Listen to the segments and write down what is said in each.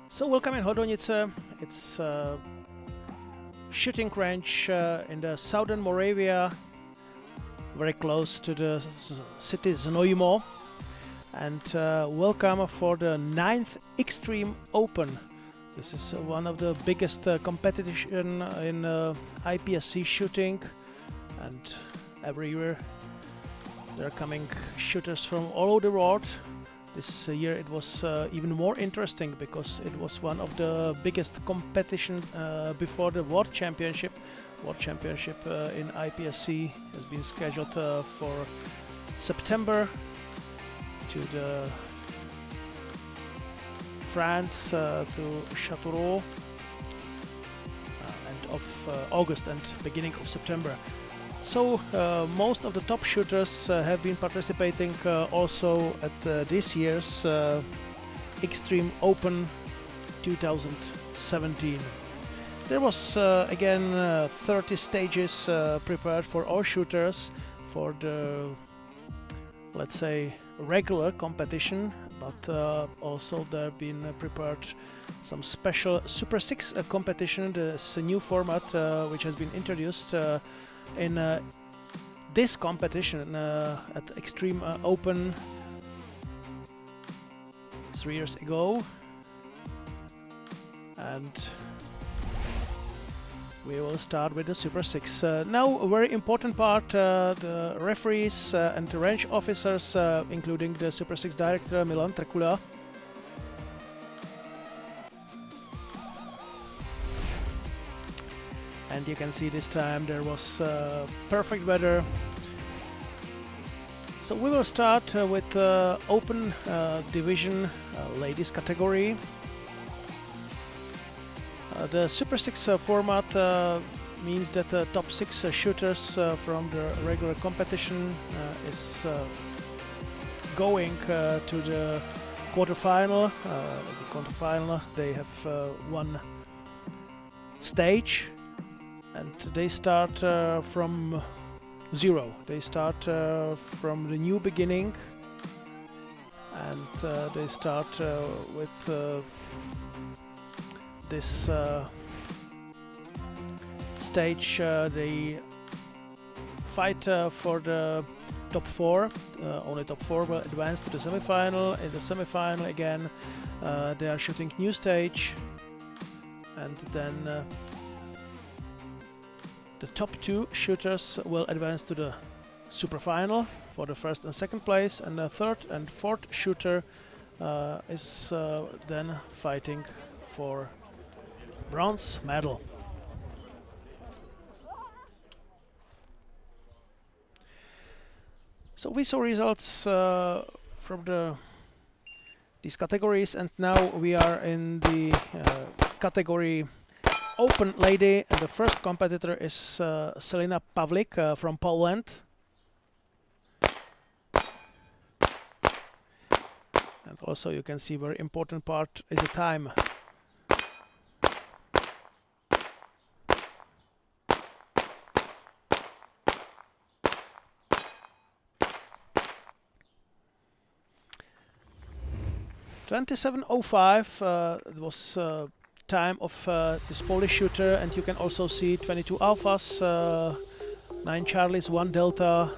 So welcome in Hodonice. It's a shooting range in the southern Moravia, very close to the city Znojmo. And welcome for the 9th Extreme Open. This is one of the biggest competition in IPSC shooting, and every year there are coming shooters from all over the world. This year it was even more interesting because it was one of the biggest competition before the World Championship. World Championship in IPSC has been scheduled for September to the France to Châteauroux, end of August and beginning of September. So most of the top shooters have been participating also at this year's Extreme Open 2017. There was again 30 stages prepared for all shooters for the, let's say, regular competition, but also there have been prepared some special Super Six competition. This new format which has been introduced in this competition at Extreme Open 3 years ago, and we will start with the Super Six. Now a very important part, the referees and the range officers, including the Super Six director Milan Trekula. And you can see this time there was perfect weather. So we will start with open division ladies category. The Super Six format means that the top 6 shooters from the regular competition is going to the quarterfinal. The quarterfinal, they have one stage. And they start from zero. They start from the new beginning, and they start with this stage. They fight for the top 4. Only top 4 will advance to the semi-final. In the semi-final again, they are shooting new stage, and then the top 2 shooters will advance to the super final for the first and second place, and the third and fourth shooter is then fighting for bronze medal. So we saw results from these categories, and now we are in the category Open lady, and the first competitor is Selina Pavlik from Poland. And also you can see very important part is the time. (27:05) it was time of this Polish shooter, and you can also see 22 alphas, 9 charlies, 1 delta,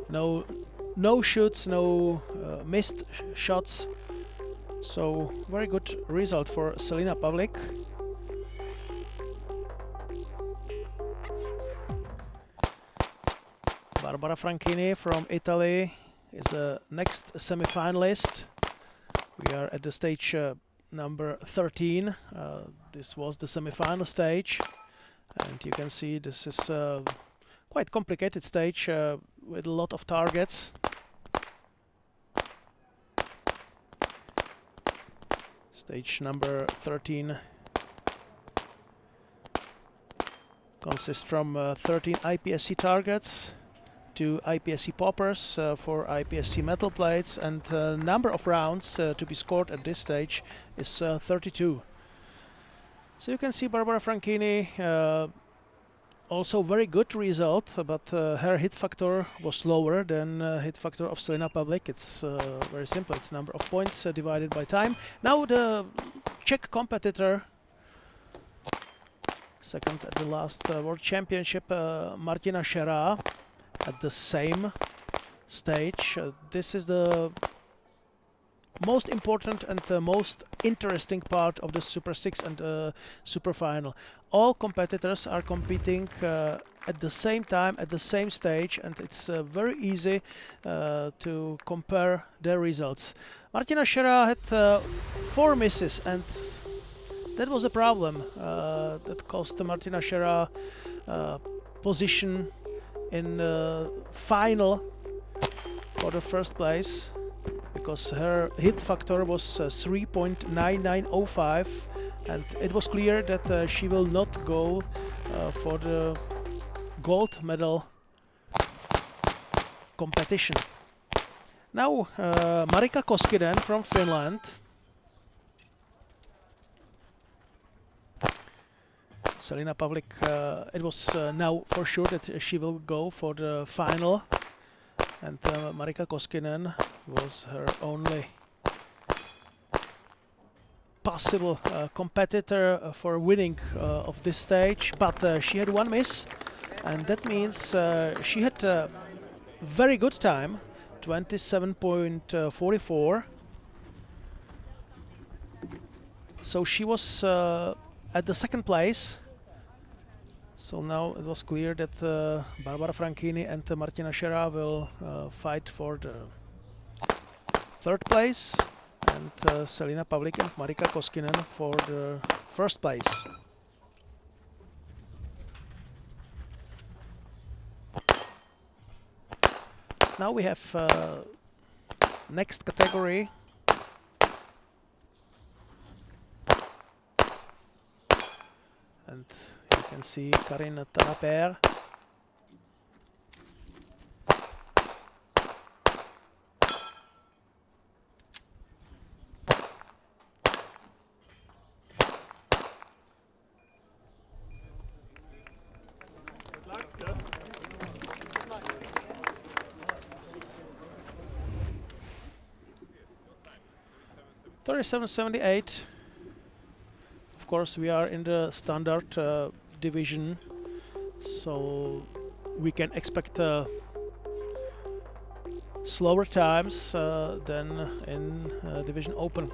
no shoots, no missed shots. So very good result for Selina Pavlik. Barbara Franchini from Italy is the next semi-finalist. We are at the stage number 13. This was the semi-final stage, and you can see this is quite complicated stage with a lot of targets. Stage number 13 consists from 13 IPSC targets, 2 IPSC poppers for IPSC metal plates, and number of rounds to be scored at this stage is 32. So you can see Barbara Franchini, also very good result, but her hit factor was lower than hit factor of Selina Pavlik. It's very simple, it's number of points divided by time. Now the Czech competitor, second at the last World Championship, Martina Šerá, at the same stage. This is the most important and the most interesting part of the Super 6 and Super Final. All competitors are competing at the same time, at the same stage, and it's very easy to compare their results. Martina Šerá had 4 misses, and that was a problem that cost Martina Šerá position in final for the first place, because her hit factor was 3.9905, and it was clear that she will not go for the gold medal competition. Now Marika Koskinen from Finland. Selina Pavlik, it was now for sure that she will go for the final, and Marika Koskinen was her only possible competitor for winning of this stage, but she had 1 miss, and that means she had a very good time, 27.44. So she was at the second place. So now it was clear that Barbara Franchini and Martina Šerá will fight for the third place, and Selina Pavlik and Marika Koskinen for the first place. Now we have next category. And you can see Karine Tanaper. $37.78. Of course, we are in the standard division, so we can expect slower times than in Division Open.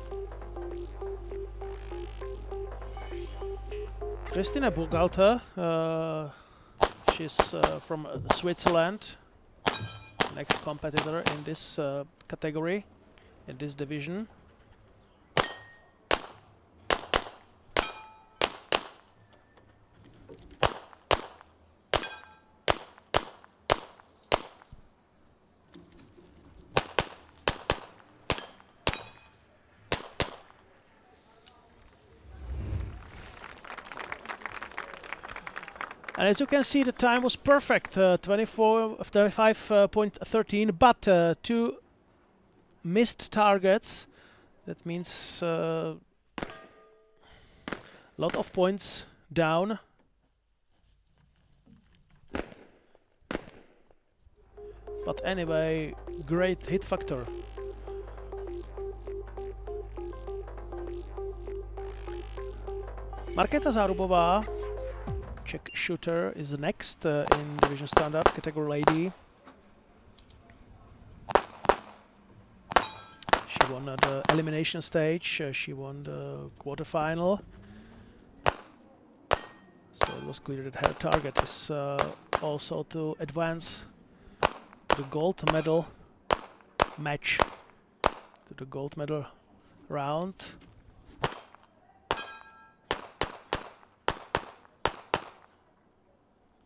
Christine Burghalter, she's from Switzerland, next competitor in this category, in this division. And as you can see, the time was perfect, 25.13, but 2 missed targets. That means a lot of points down. But anyway, great hit factor. Markéta Zárubová, Czech shooter, is next in Division Standard category lady. She won the elimination stage, she won the quarterfinal. So it was clear that her target is also to advance to the gold medal match, to the gold medal round.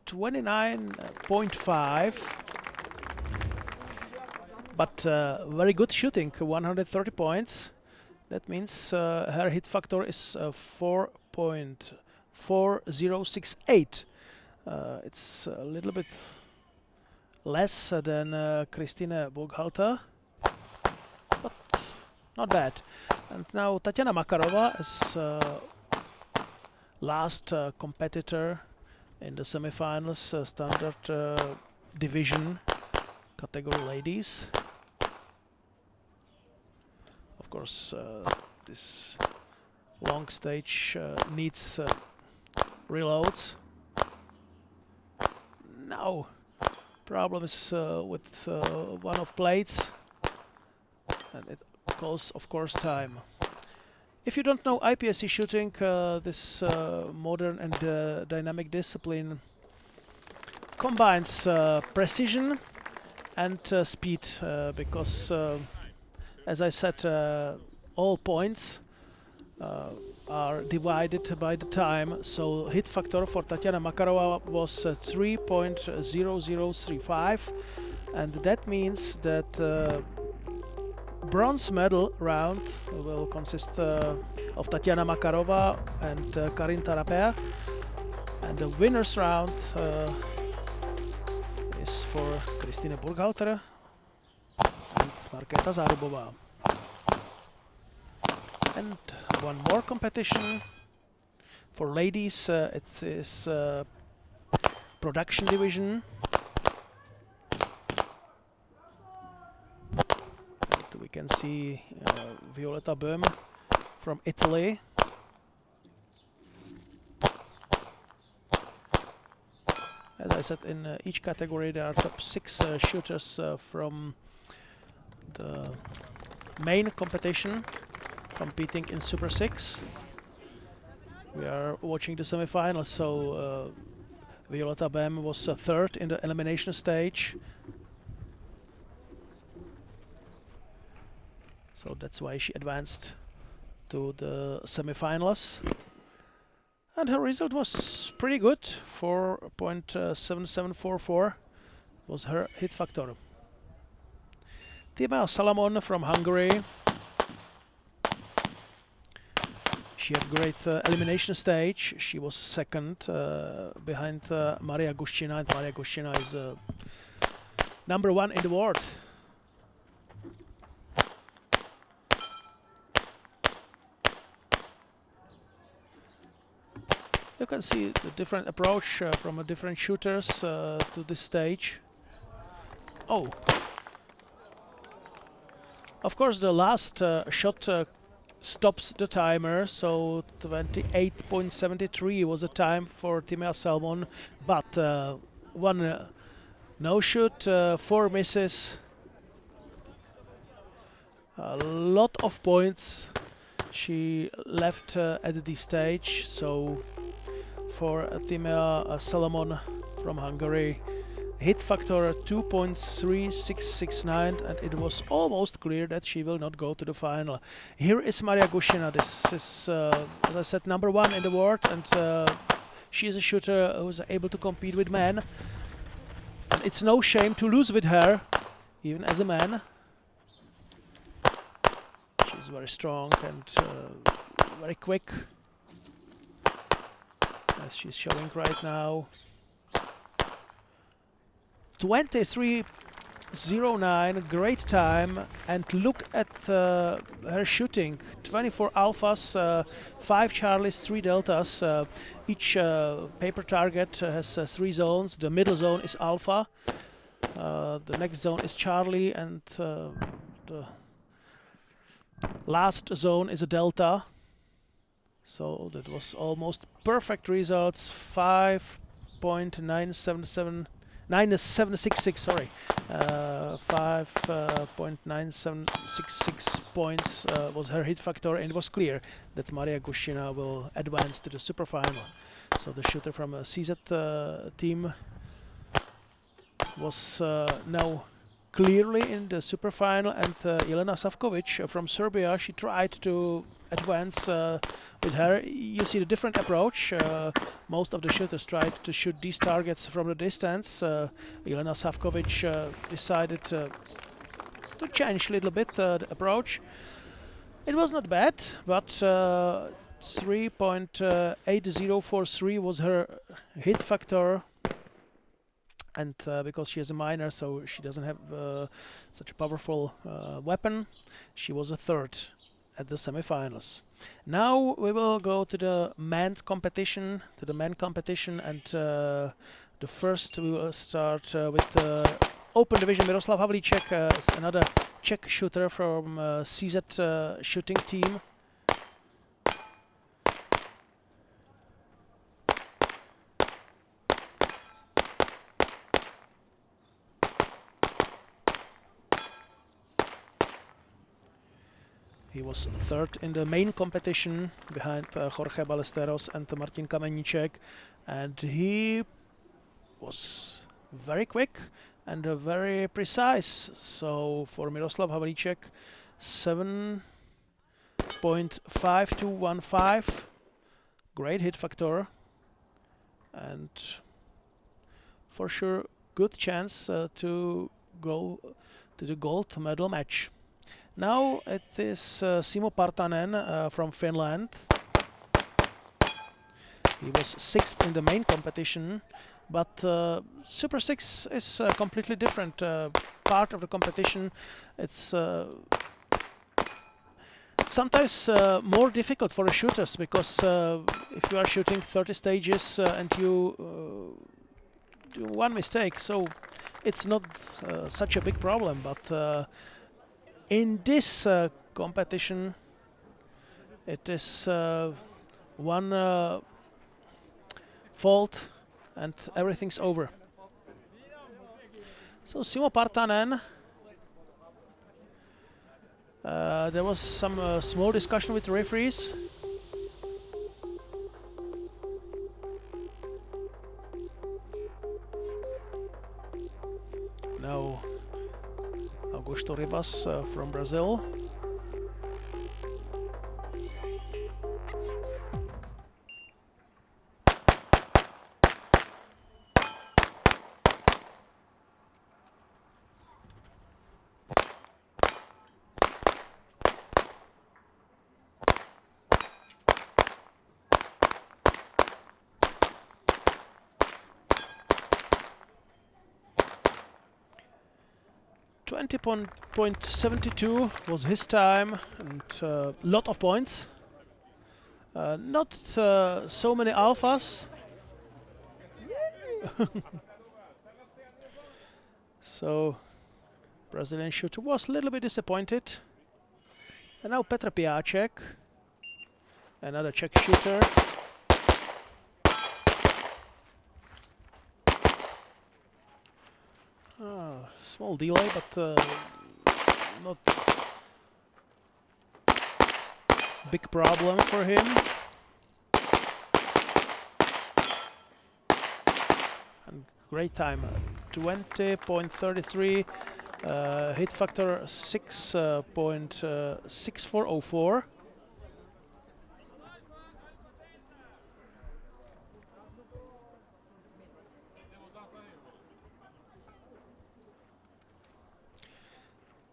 $29.5, but very good shooting, 130 points. That means her hit factor is 4.4068. It's a little bit less than Christine Burghalter, but not bad. And now Tatiana Makarova is last competitor in the semifinals, standard division category ladies. Of course, this long stage needs reloads. Now problem is with one of plates, and it costs of course time. If you don't know IPSC shooting, this modern and dynamic discipline combines precision and speed, because as I said, all points are divided by the time, so hit factor for Tatiana Makarova was 3.0035, and that means that bronze medal round will consist of Tatiana Makarova and Karin Tarapea, and the winners round is for Kristine Burghalter and Markéta Zárubová. And one more competition for ladies. It is production division. And we can see Violetta Böhm from Italy. As I said, in each category there are top 6 shooters from the main competition competing in Super 6. We are watching the semi-finals, so Violetta Böhm was third in the elimination stage. So that's why she advanced to the semi-finals. And her result was pretty good. 4.7744 was her hit factor. Timea Salamon from Hungary. She had great elimination stage. She was second behind Maria Gushchina, and Maria Gushchina is #1 in the world. You can see the different approach from different shooters to this stage. Oh! Of course, the last shot stops the timer, so 28.73 was the time for Timea Salmon, but one no-shoot, 4 misses, a lot of points she left at this stage. So for Timea Salomon from Hungary, hit factor 2.3669, and it was almost clear that she will not go to the final. Here is Maria Gushchina. This is, as I said, #1 in the world, and she is a shooter who is able to compete with men. And it's no shame to lose with her, even as a man. She's very strong and very quick, as she's showing right now. 23.09, great time, and look at her shooting. 24 alphas, 5 charlies, 3 deltas. Each paper target has 3 zones. The middle zone is alpha, the next zone is charlie, and the last zone is a delta. So that was almost perfect results. 5.9766, sorry, 5.9766 points was her hit factor, and it was clear that Maria Gushchina will advance to the super final. So the shooter from a CZ team was now clearly in the super final, and Jelena Savkovic from Serbia, she tried to advance with her. You see the different approach. Most of the shooters tried to shoot these targets from the distance. Jelena Savkovic decided to change a little bit the approach. It was not bad, but 3.8043 was her hit factor. And because she is a minor, so she doesn't have such a powerful weapon, she was a third at the semi-finals. Now we will go to the men's competition, and the first we will start with the open division. Miroslav Havlíček is another Czech shooter from CZ shooting team. He was third in the main competition behind Jorge Ballesteros and Martin Kameníček, and he was very quick and very precise. So for Miroslav Havlíček, 7.5215, great hit factor, and for sure good chance to go to the gold medal match. Now it is Simo Partanen from Finland. He was sixth in the main competition, but Super Six is a completely different part of the competition. It's sometimes more difficult for the shooters, because if you are shooting 30 stages and you do one mistake, so it's not such a big problem. But in this competition, it is one fault and everything's over. So Simo Partanen, there was some small discussion with the referees. Now Augusto Ribas from Brazil. .72 was his time, and lot of points. Not so many alphas. So Brazilian shooter was a little bit disappointed. And now Petr Piáček, another Czech shooter. Small delay, but not big problem for him. And great time, 20.33, hit factor 6.6404.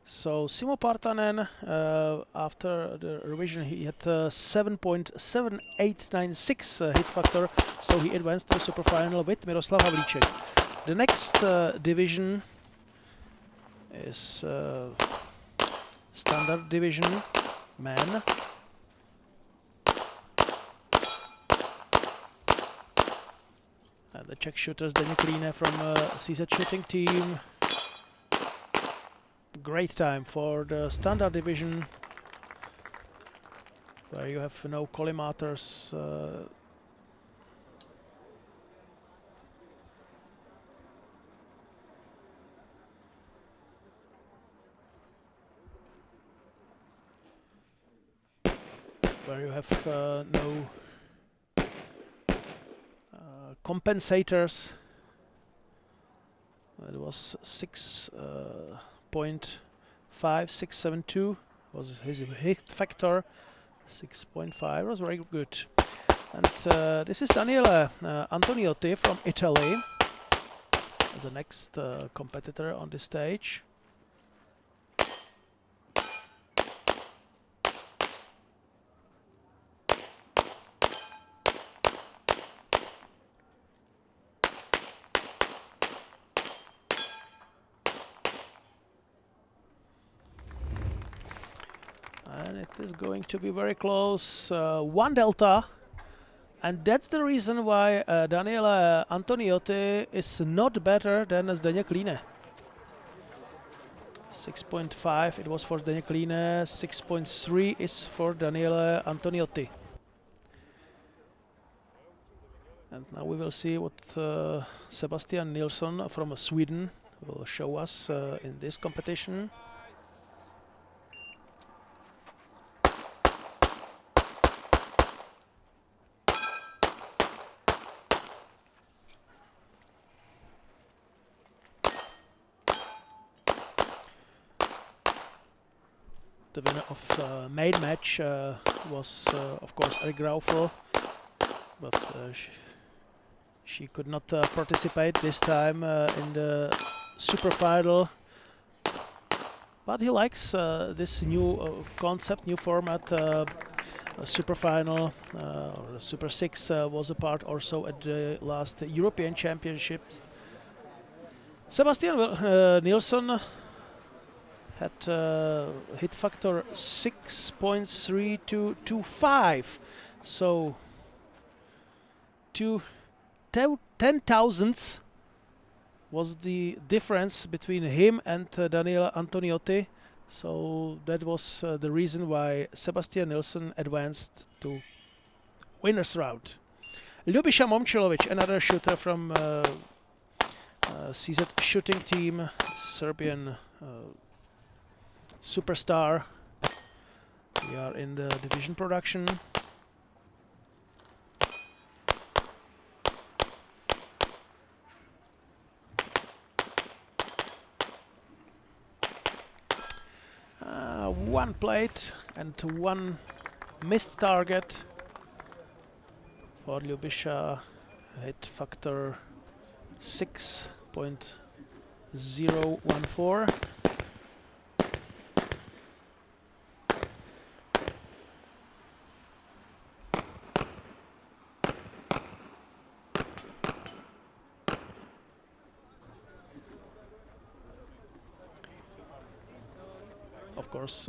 So Simo Partanen, after the revision, he had 7.7896 hit factor, so he advanced to the super final with Miroslav Havlíček. The next division is standard division, men. And the Czech shooters, Zdeněk Líne from CZ shooting team. Great time for the standard division, where you have no collimators. Where you have no compensators. It was 6.5672 was his hit factor. 6.5 was very good. And this is Daniele Antoniotti from Italy as the next competitor on the stage. And it is going to be very close, 1 delta, and that's the reason why Daniele Antoniotti is not better than Zdeněk Líne. 6.5 it was for Zdeněk Líne, 6.3 is for Daniele Antoniotti. And now we will see what Sebastian Nilsson from Sweden will show us in this competition. The winner of main match was of course Eric Graufel, but she could not participate this time in the super final. But he likes this new concept, new format. Super final or Super Six was a part also at the last European Championships. Sebastian Nilsson had hit factor 6.3225, so 10 thousandths was the difference between him and Daniela Antoniotti. So that was the reason why Sebastian Nilsson advanced to winners round. Ljubisha Momčilović, another shooter from CZ shooting team, Serbian superstar. We are in the division production. One plate and one missed target for Ljubisha, hit factor 6.014. Of course,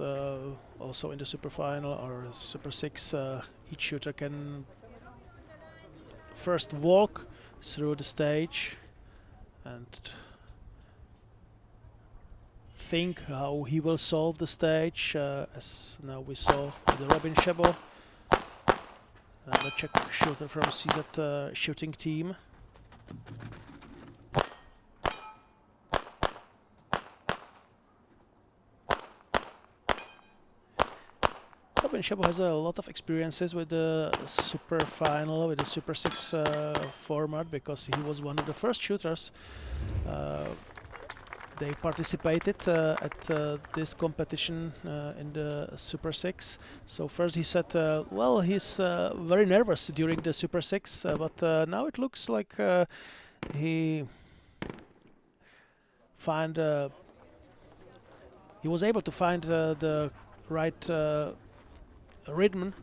also in the super final or Super Six, each shooter can first walk through the stage and think how he will solve the stage, as now we saw the Robin Shebo, the Czech shooter from CZ shooting team. Robin Shebo has a lot of experiences with the super final, with the Super Six format, because he was one of the first shooters. They participated at this competition in the Super Six. So first he said, well, he's very nervous during the Super Six, but now it looks like he was able to find the right rhythm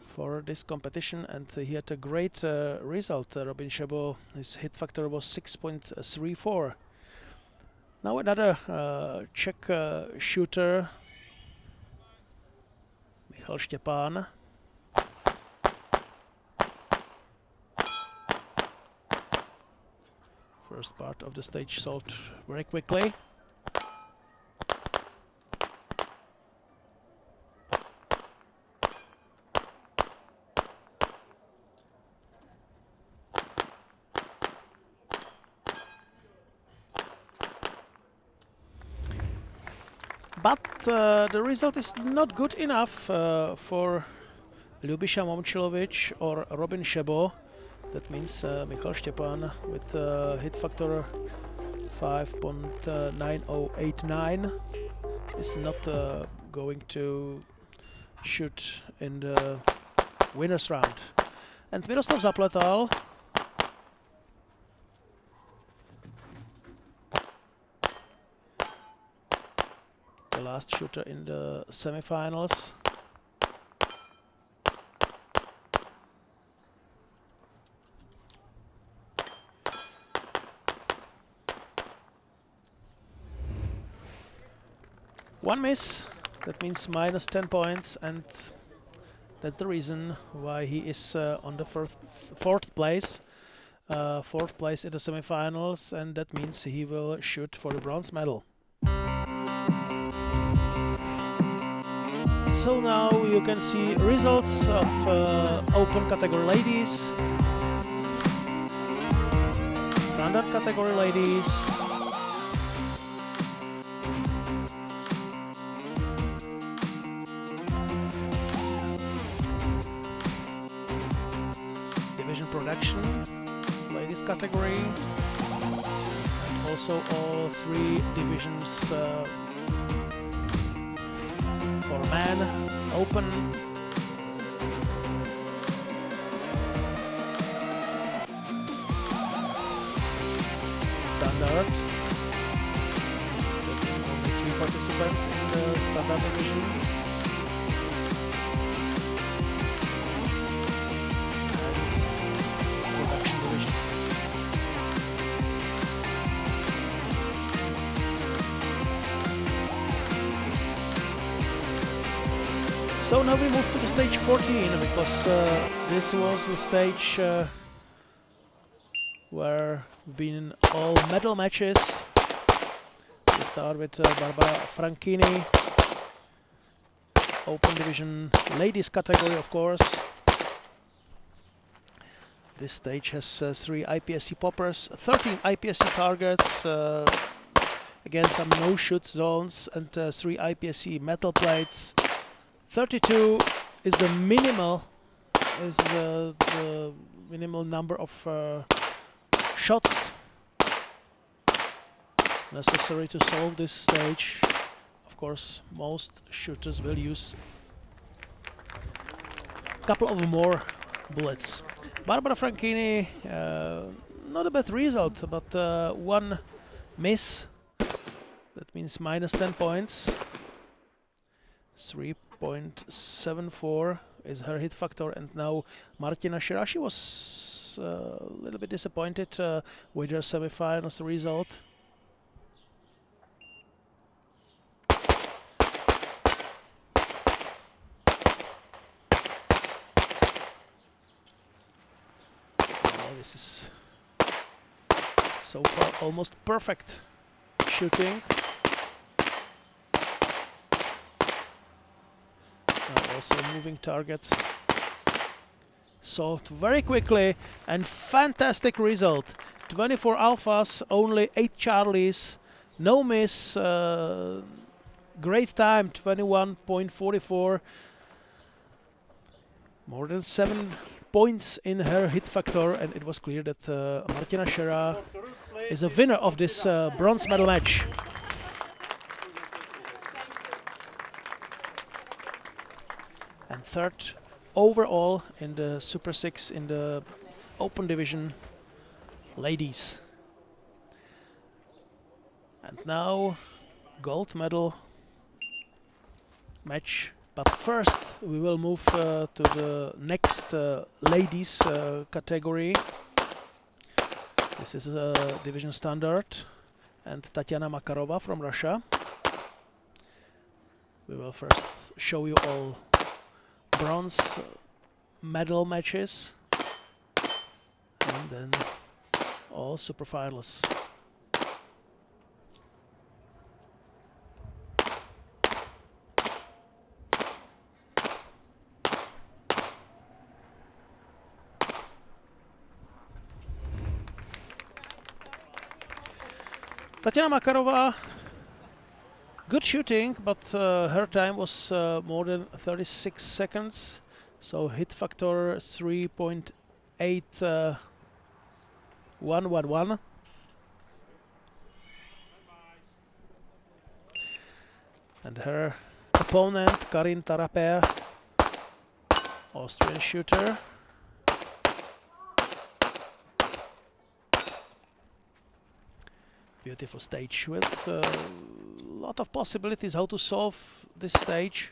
for this competition, and he had a great result. Robin Shebo, his hit factor was 6.34. Now another Czech shooter, Michal Štěpán. First part of the stage solved very quickly. But the result is not good enough for Ljubisha Momčilović or Robin Shebo. That means Michal Štěpán with hit factor 5.9089 is not going to shoot in the winners round. And Miroslav Zapletal, the last shooter in the semifinals. One miss, that means minus 10 points, and that's the reason why he is on the fourth place. Fourth place in the semifinals, and that means he will shoot for the bronze medal. So now you can see results of open category ladies, standard category ladies, division production ladies category, and also all three divisions man open. Standard. Only 3 participants in the standard division. And production division. So now we move to the stage 14 because this was the stage where we've been in all medal matches. We start with Barbara Franchini, open division, ladies category of course. This stage has 3 IPSC poppers, 13 IPSC targets, again some no-shoot zones, and 3 IPSC metal plates. 32 is the minimal number of shots necessary to solve this stage. Of course, most shooters will use a couple of more bullets. Barbara Franchini, not a bad result, but 1 miss. That means minus 10 points. 3.74 is her hit factor, and now Martina Shirashi was a little bit disappointed with her semifinals result. This is so far almost perfect shooting. Also moving targets solved very quickly, and fantastic result. 24 alphas, only 8 charlies, no miss, great time, 21.44. More than 7 points in her hit factor, and it was clear that Martina Shera is a winner of this bronze medal match. And third overall in the Super 6 in the open division ladies. And now gold medal match. But first we will move to the next ladies category. This is division standard, and Tatiana Makarova from Russia. We will first show you all bronze medal matches, and then all super finals. Tatiana Makarova, good shooting, but her time was more than 36 seconds, so hit factor 3.8111. And her opponent, Karin Taraper, Austrian shooter. Beautiful stage with a lot of possibilities how to solve this stage,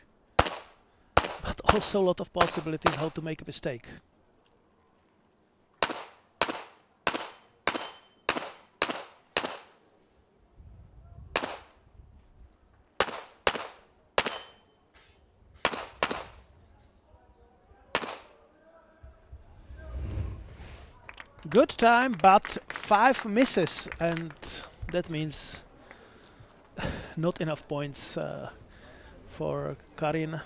but also a lot of possibilities how to make a mistake. Good time, but 5 misses, and that means not enough points for Karin.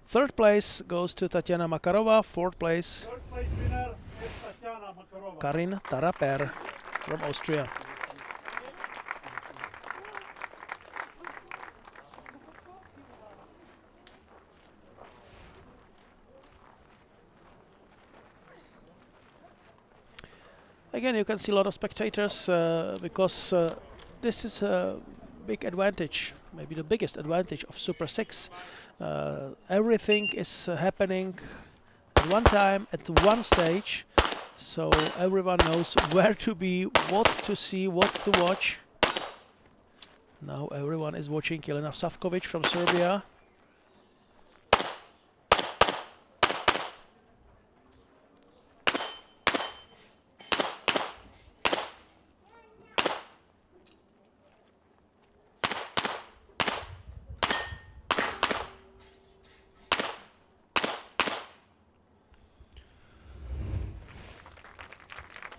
Third place goes to Tatiana Makarova. Fourth place, winner is Tatiana Makarova. Karin Taraper from Austria. Again, you can see a lot of spectators because this is a big advantage maybe the biggest advantage of Super 6. Everything is happening at one time, at one stage, so everyone knows where to be, what to see, what to watch. Now everyone is watching Jelena Savkovic from Serbia.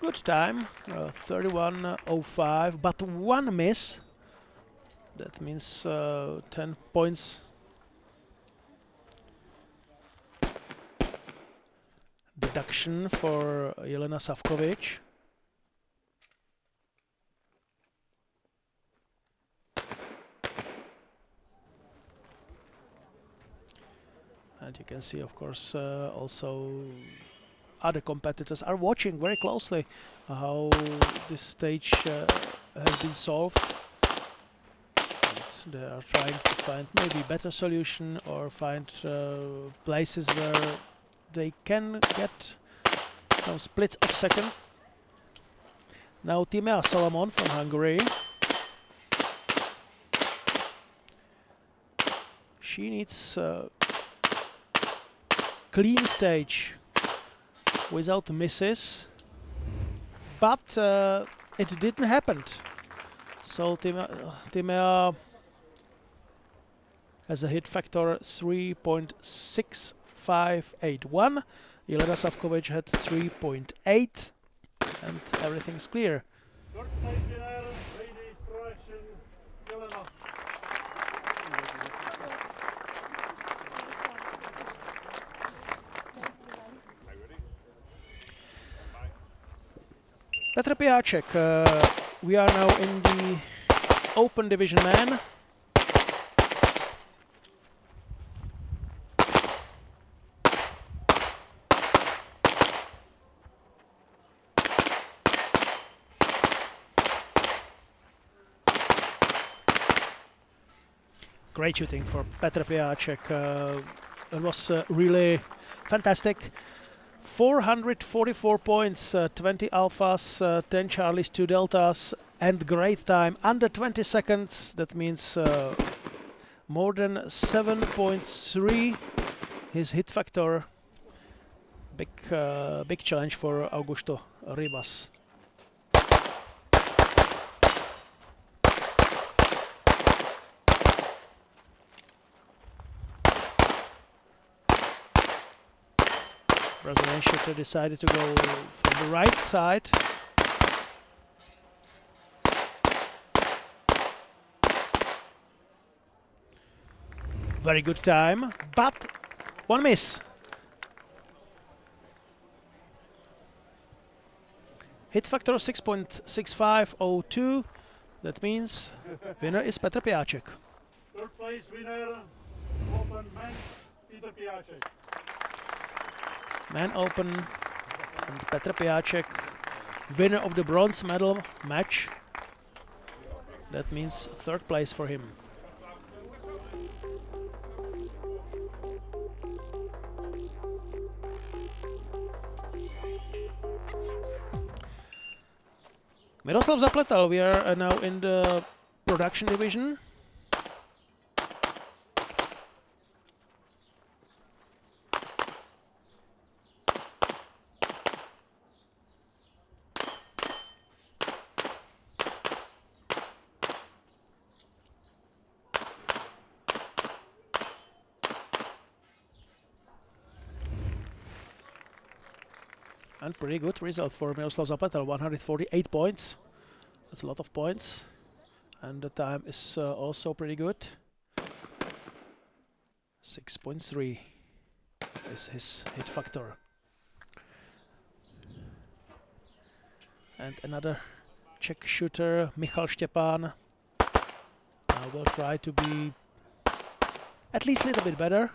Good time, 31.05, but one miss. That means 10 points deduction for Jelena Savkovic. And you can see, of course, also other competitors are watching very closely how this stage has been solved. And they are trying to find maybe better solution or find places where they can get some splits of second. Now Timea Salamon from Hungary. She needs clean stage without misses, but it didn't happen. So Timea has a hit factor 3.6581. Jelena Savkovic had 3.8, and everything's clear. Third place winner, ladies correction, Jelena. Petr Piáček, we are now in the open division man. Great shooting for Petr Piáček. It was really fantastic. 444 points, 20 alphas, 10 charlies, 2 deltas, and great time under 20 seconds. That means more than 7.3. His hit factor. Big challenge for Augusto Ribas. Brazilian shooter decided to go from the right side. Very good time, but one miss. Hit factor 6.6502. That means winner is Petr Piáček. Third place winner, open men's, Petr Piáček. Man Open, and Petr Piáček, winner of the bronze medal match. That means third place for him. Miroslav Zapletal, we are now in the production division. And pretty good result for Miroslav Zapletal, 148 points. That's a lot of points. And the time is also pretty good. 6.3 is his hit factor. And another Czech shooter, Michal Štěpán, will try to be at least a little bit better.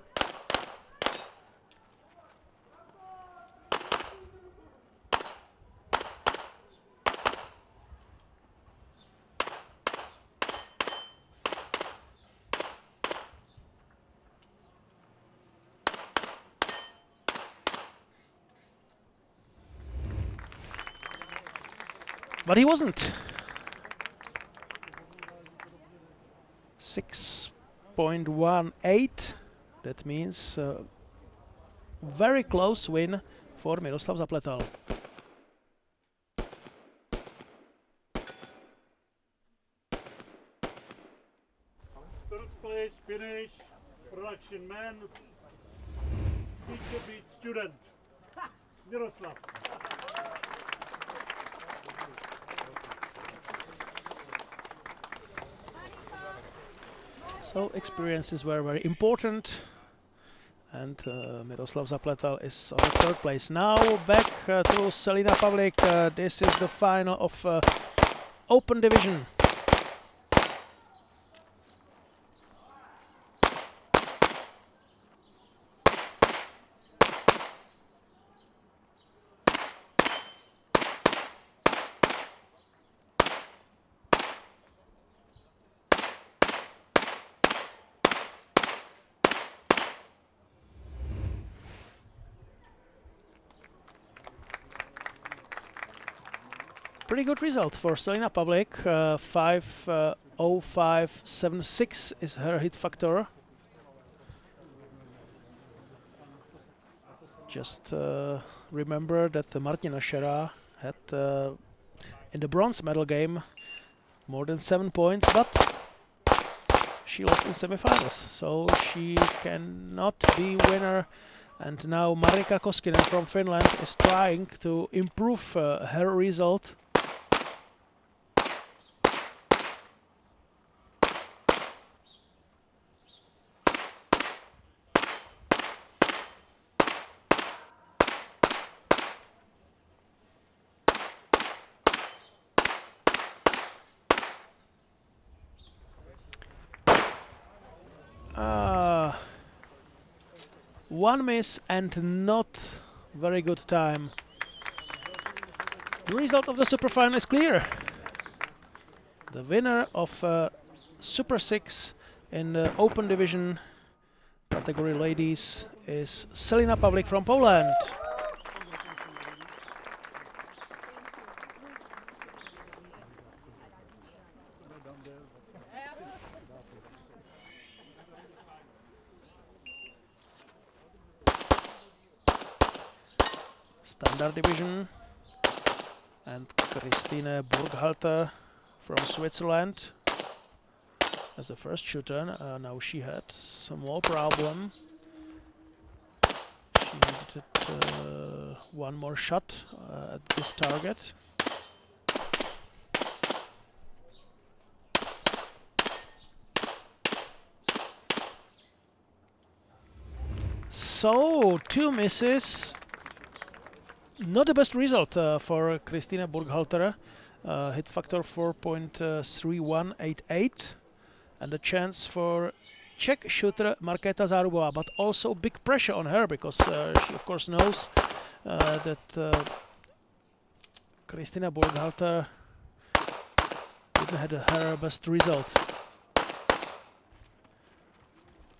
But he wasn't. 6.18. That means very close win for Miroslav Zapletal. Third place finish, production man, teacher beat student, Miroslav. So experiences were very important, and Miroslav Zapletal is on the third place. Now back to Selina Pavlik. This is the final of Open Division. Pretty good result for Selina Pavlik. 5.0576 is her hit factor. Just remember that Martina Šera had in the bronze medal game more than 7 points, but she lost in semifinals, so she cannot be winner. And now Marika Koskinen from Finland is trying to improve her result. One miss and not very good time. The result of the Super Final is clear. The winner of Super 6 in the Open Division category ladies is Selina Pavlik from Poland. Standard Division, and Christine Burghalter from Switzerland as the first shooter. Now she had a small problem. She needed one more shot at this target. So 2 misses. Not the best result for Christina Burghalter. Hit factor 4.3188, and a chance for Czech shooter Markéta Zárubová, but also big pressure on her because she of course knows that Christina Burghalter didn't have her best result.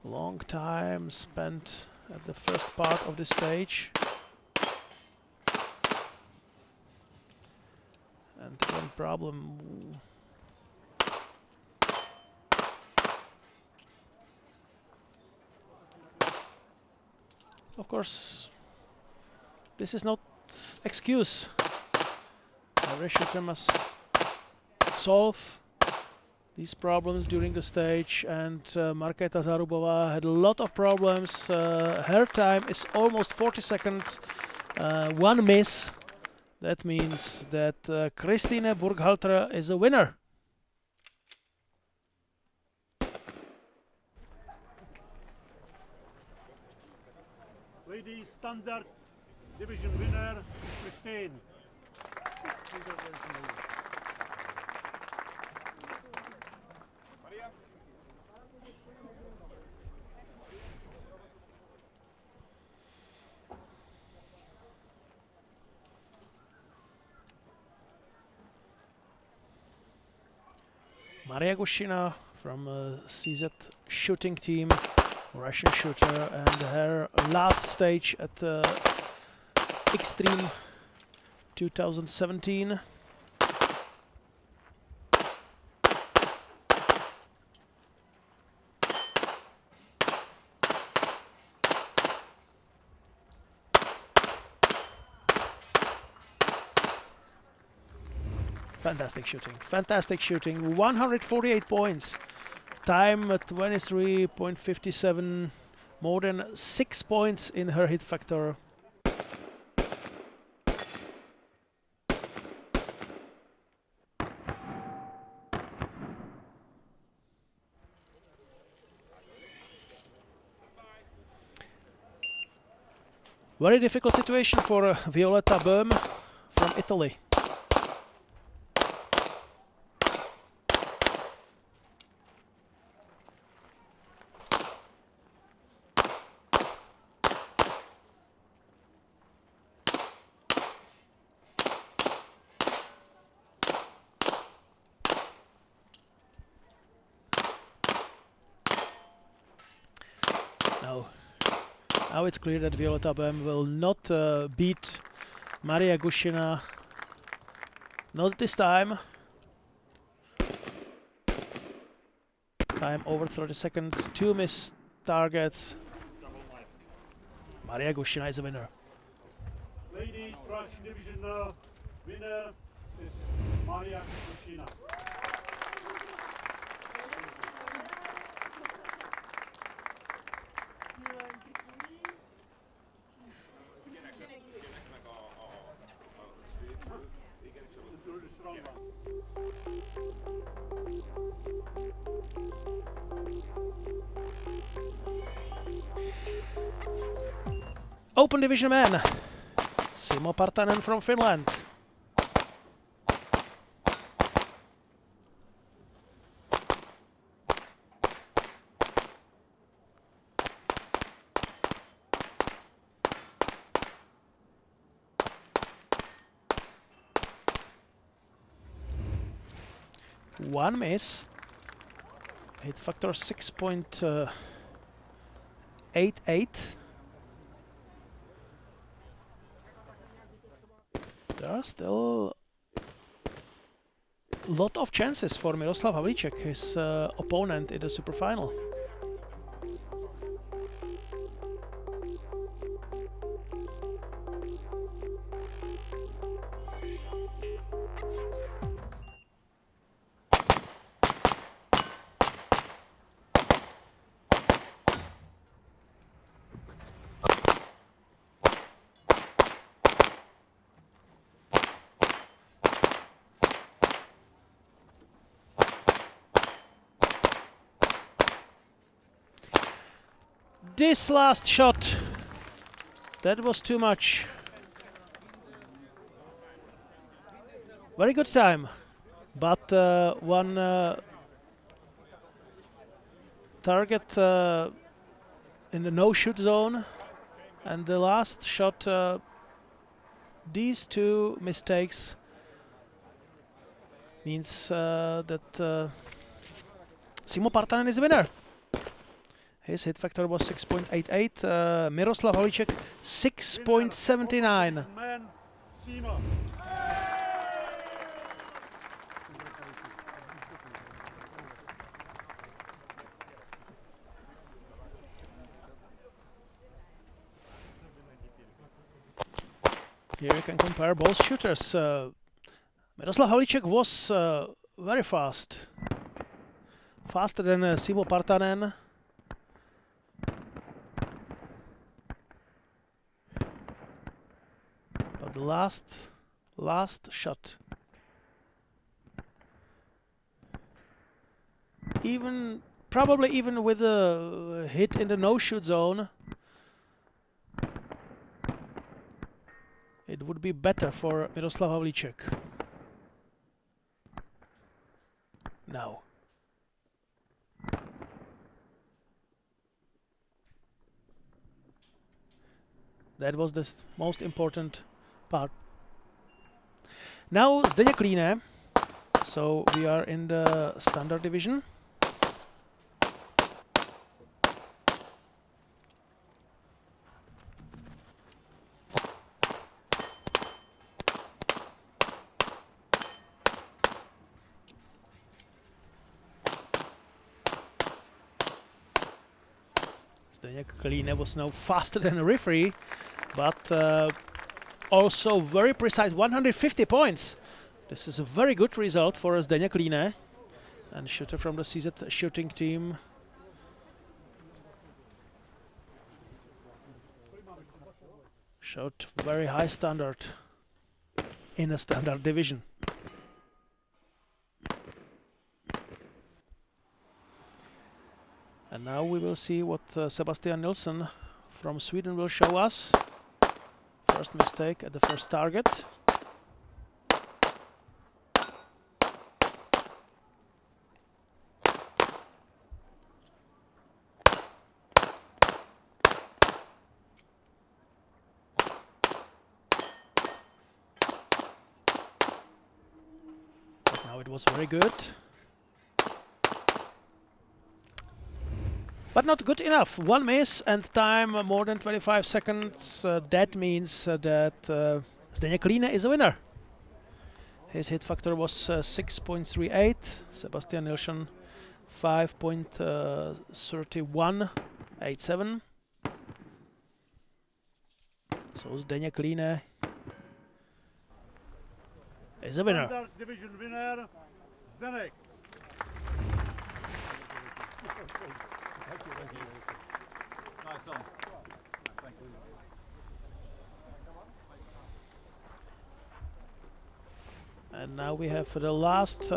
Long time spent at the first part of the stage. And one problem. Of course, this is not excuse. Every shooter must solve these problems during the stage, and Markéta Zárubová had a lot of problems. Her time is almost 40 seconds. One miss. That means that Christine Burghalter is a winner. Ladies Standard Division winner, Christine. Maria Gushina from CZ shooting team, Russian shooter, and her last stage at Extreme 2017. Fantastic shooting. Fantastic shooting. 148 points. Time at 23.57. More than 6 points in her hit factor. Very difficult situation for Violetta Böhm from Italy. Now it's clear that Violetta Böhm will not beat Maria Gushina. Not this time. Time over 30 seconds. 2 missed targets. Maria Gushina is a winner. Ladies Brush Division winner is Maria Gushina. Open division man, Simo Partanen from Finland. One miss. Hit factor 6.88. There are still a lot of chances for Miroslav Havlicek, his opponent in the super final. This last shot, that was too much. Very good time, but one target in the no-shoot zone, and the last shot, these two mistakes means that Simo Partanen is the winner. His hit factor was 6.88, Miroslav Havlicek 6.79. Man, Simo. Here you can compare both shooters. Miroslav Havlicek was very fast. Faster than Simo Partanen. But the last shot. Probably even with a hit in the no-shoot zone, it would be better for Miroslav Havlicek. Now. That was the most important part. Now Zdeněk Líne. So we are in the standard division. Zdeněk Líne was now faster than a referee, but also very precise. 150 points This is a very good result for Zdeněk Líne, and shooter from the CZ shooting team. Showed very high standard in a standard division. And now we will see what Sebastian Nilsson from Sweden will show us. First mistake at the first target. But now it was very good. But not good enough. One miss and time more than 25 seconds. That means that Zdeněk Líne is a winner. His hit factor was 6.38. Sebastian Nilsson 5.3187. So Zdeněk Líne is a winner. Standard division winner, Zdeněk. Nice one. Thanks. And now we have the last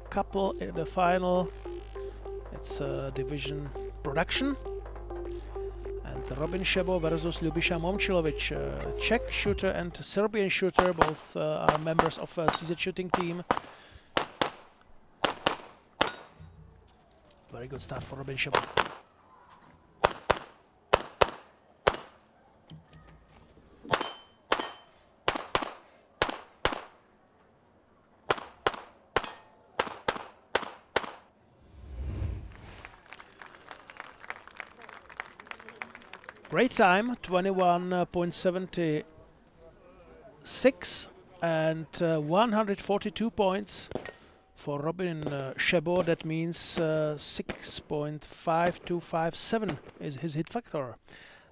couple in the final. It's division production. And Robin Šebo versus Ljubiša Momčilović, Czech shooter and Serbian shooter, both are members of CZ shooting team. Very good start for Robin Šebo. Great time, 21.76 and 142 points for Robin Šebo. That means 6.5257 is his hit factor.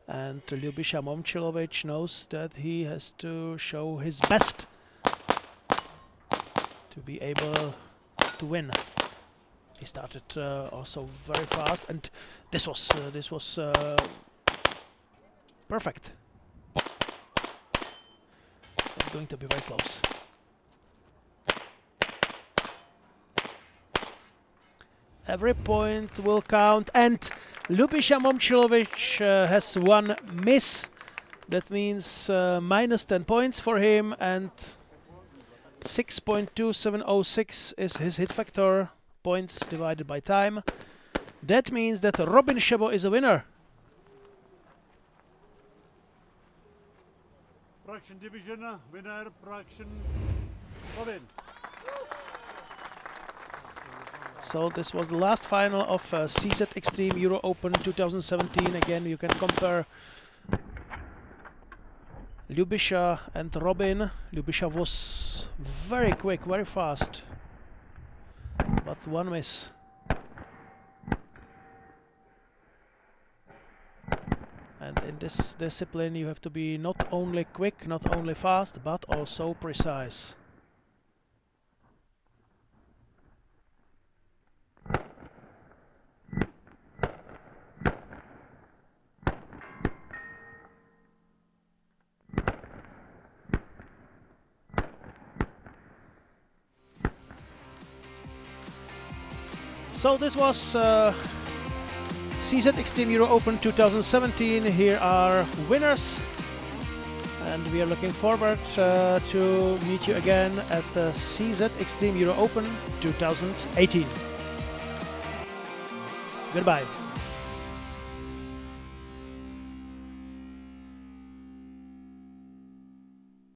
And Ljubiša Momčilović knows that he has to show his best to be able to win. He started also very fast, and this was perfect. It's going to be very close. Every point will count, and Ljubiša Momčilović has one miss. That means minus 10 points for him, and 6.2706 is his hit factor, points divided by time. That means that Robin Šebo is a winner. Production division winner, production Robin. So this was the last final of CZ Extreme Euro Open 2017. Again, you can compare Ljubiša and Robin. Ljubiša was very quick, very fast, but one miss. And in this discipline you have to be not only quick, not only fast, but also precise. So this was CZ Extreme Euro Open 2017. Here are winners, and we are looking forward to meet you again at the CZ Extreme Euro Open 2018. Goodbye.